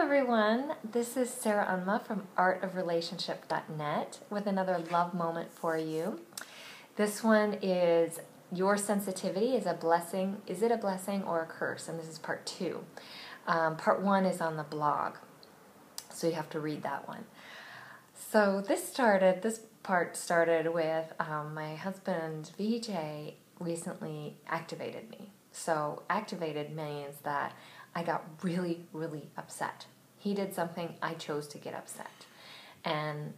everyone, this is Sarah Unma from artofrelationship.net with another love moment for you. This one is your sensitivity is a blessing. Is it a blessing or a curse? And this is part 2. Part 1 is on the blog, so you have to read that one. So this part started with my husband VJ recently activated me. So activated means that I got really, really upset. He did something, I chose to get upset. And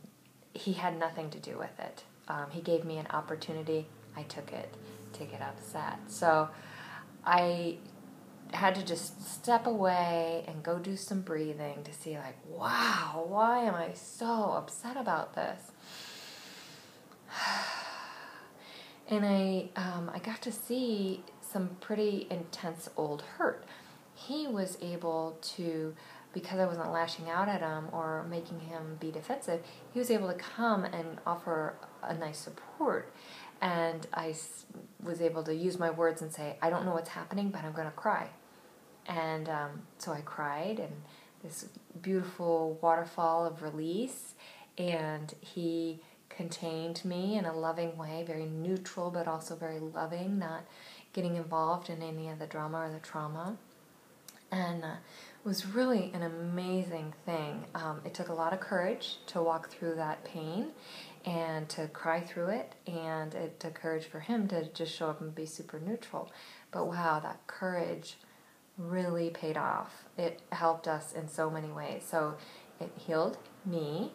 he had nothing to do with it. He gave me an opportunity, I took it to get upset. So I had to just step away and go do some breathing to see like, wow, why am I so upset about this? And I got to see some pretty intense old hurt. He was able to, because I wasn't lashing out at him or making him be defensive, he was able to come and offer a nice support. And I was able to use my words and say, I don't know what's happening, but I'm going to cry. And so I cried, and this beautiful waterfall of release, and he contained me in a loving way, very neutral, but also very loving, not getting involved in any of the drama or the trauma. And it was really an amazing thing. It took a lot of courage to walk through that pain and to cry through it, and it took courage for him to just show up and be super neutral. But wow, that courage really paid off. It helped us in so many ways. So it healed me.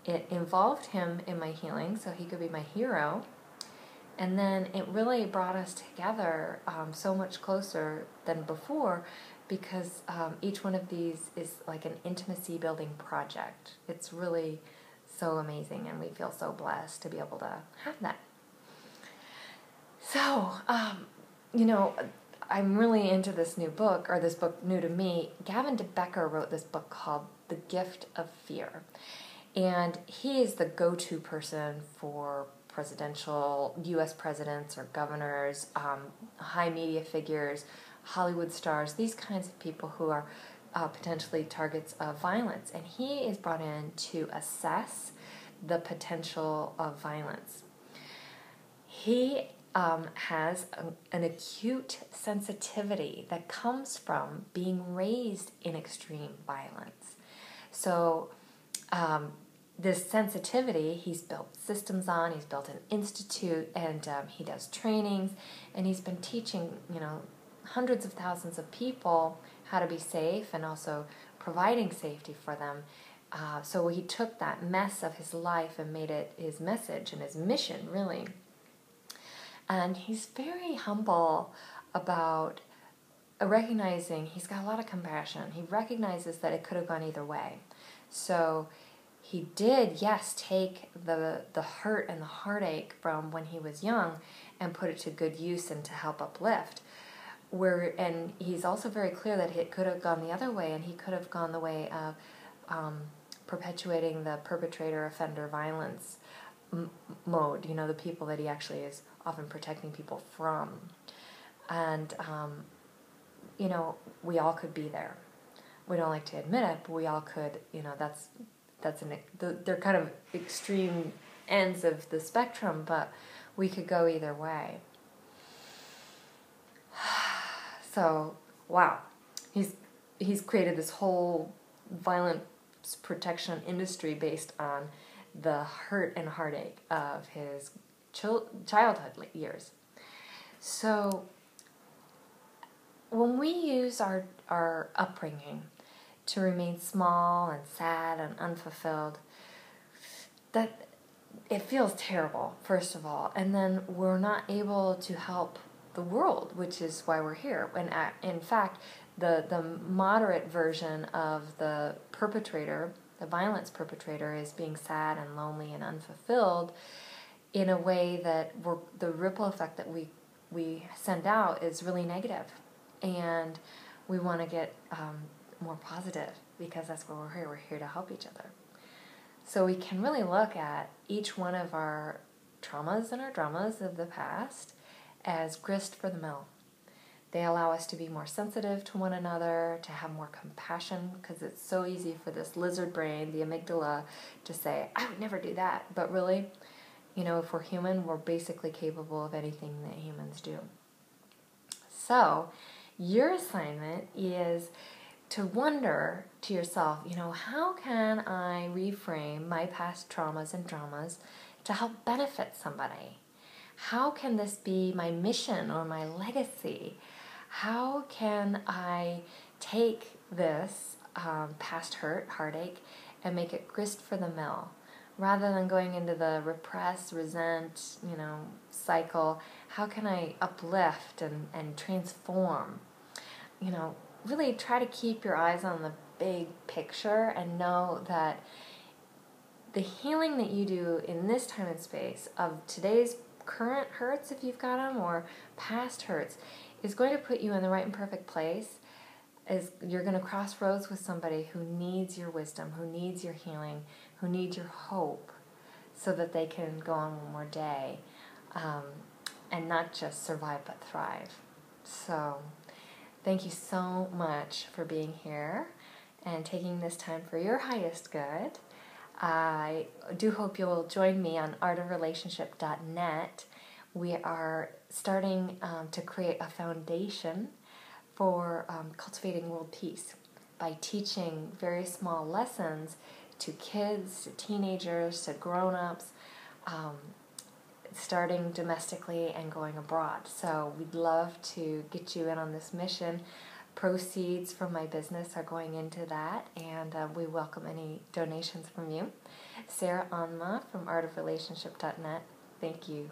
It involved him in my healing so he could be my hero. And then it really brought us together so much closer than before, because each one of these is like an intimacy building project. It's really so amazing, and we feel so blessed to be able to have that. So, I'm really into this new book, or this book new to me. Gavin de Becker wrote this book called The Gift of Fear. And he is the go-to person for presidential, U.S. presidents or governors, high media figures, Hollywood stars, these kinds of people who are potentially targets of violence. And he is brought in to assess the potential of violence. He has an acute sensitivity that comes from being raised in extreme violence. So this sensitivity, he's built systems on, he's built an institute, and he does trainings, and he's been teaching, hundreds of thousands of people how to be safe and also providing safety for them. So he took that mess of his life and made it his message and his mission, really. And he's very humble about recognizing, he's got a lot of compassion. He recognizes that it could have gone either way. So he did, yes, take the hurt and the heartache from when he was young and put it to good use and to help uplift. And he's also very clear that it could have gone the other way, and he could have gone the way of perpetuating the perpetrator-offender violence mode, the people that he actually is often protecting people from. And, we all could be there. We don't like to admit it, but we all could, they're kind of extreme ends of the spectrum, but we could go either way. So, wow, he's created this whole violence protection industry based on the hurt and heartache of his childhood years. So when we use our upbringing to remain small and sad and unfulfilled, that it feels terrible, first of all, and then we're not able to help the world, which is why we're here. And in fact, the moderate version of the perpetrator, the violence perpetrator, is being sad and lonely and unfulfilled in a way that the ripple effect that we send out is really negative. And we want to get more positive, because that's why we're here. We're here to help each other. So we can really look at each one of our traumas and our dramas of the past as grist for the mill. They allow us to be more sensitive to one another, to have more compassion, because it's so easy for this lizard brain, the amygdala, to say, I would never do that. But really, if we're human, we're basically capable of anything that humans do. So, your assignment is to wonder to yourself, how can I reframe my past traumas and dramas to help benefit somebody? How can this be my mission or my legacy? How can I take this past heartache, and make it grist for the mill? Rather than going into the repress, resent, cycle, how can I uplift and transform? Really try to keep your eyes on the big picture and know that the healing that you do in this time and space of today's current hurts, if you've got them, or past hurts, is going to put you in the right and perfect place. Is you're going to cross roads with somebody who needs your wisdom, who needs your healing, who needs your hope, so that they can go on one more day, and not just survive but thrive. So thank you so much for being here and taking this time for your highest good. I do hope you'll join me on artofrelationship.net. We are starting to create a foundation for cultivating world peace by teaching very small lessons to kids, to teenagers, to grown-ups, starting domestically and going abroad. So we'd love to get you in on this mission. Proceeds from my business are going into that, and we welcome any donations from you. Sarah Anma from artofrelationship.net. Thank you.